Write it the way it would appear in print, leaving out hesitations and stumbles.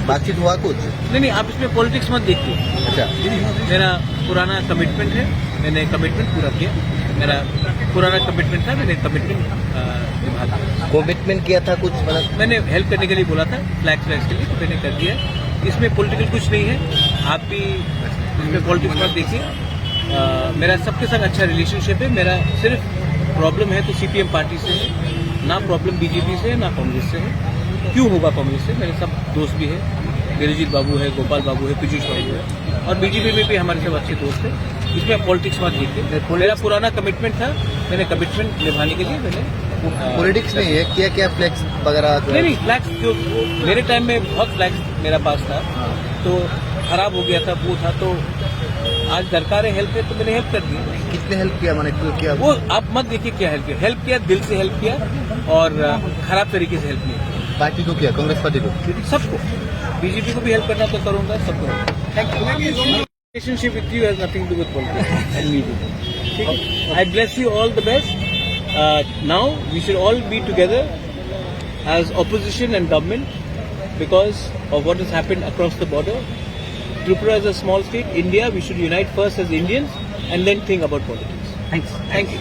बातचीत हुआ कुछ? नहीं, आप इसमें पॉलिटिक्स मत देखिए। अच्छा, मेरा पुराना कमिटमेंट है, मैंने कमिटमेंट पूरा किया। मेरा पुराना कमिटमेंट था, मैंने कमिटमेंट निभा दिया। कमिटमेंट किया था कुछ, मतलब मैंने हेल्प करने के लिए बोला था, फ्लैग्स के लिए, तो मैंने कर दिया। इसमें पॉलिटिकल कुछ नहीं है, आप भी इसमें पॉलिटिक्स मत देखिए। मेरा सबके साथ अच्छा रिलेशनशिप है। मेरा सिर्फ प्रॉब्लम है तो सीपीएम पार्टी से है, ना प्रॉब्लम बीजेपी से है, ना कांग्रेस से है। क्यों होगा कांग्रेस से? मेरे सब दोस्त भी है, गिरिजीत बाबू है, गोपाल बाबू है, पीयूष बाबू है, और बीजेपी में भी हमारे सब अच्छे दोस्त हैं। इसमें पॉलिटिक्स मत देखिए। मेरा पुराना कमिटमेंट था, मैंने कमिटमेंट निभाने के लिए मैंने पॉलिटिक्स नहीं है, क्या क्या फ्लैक्स वगैरह? नहीं, फ्लैग्स जो मेरे टाइम में बहुत फ्लैग्स मेरा पास था, तो खराब हो गया था, वो था, तो आज दरकार है हेल्प है तो मैंने हेल्प कर दी। कितने हेल्प किया, मैंने क्या? वो आप मत देखिए क्या हेल्प किया, दिल से हेल्प किया, और खराब तरीके से हेल्प नहीं किया। पार्टी को किया, कांग्रेस पार्टी को? सबको, बीजेपी को भी हेल्प करना तो करूंगा, सबको। Thank you. Relationship with you has nothing to do with politics and me. ठीक है, I bless you all the best. Now we should all be together as opposition and government because of what has happened across the border. Tripura is a small state. India, we should unite first as Indians and then think about politics. Thanks. Thank you.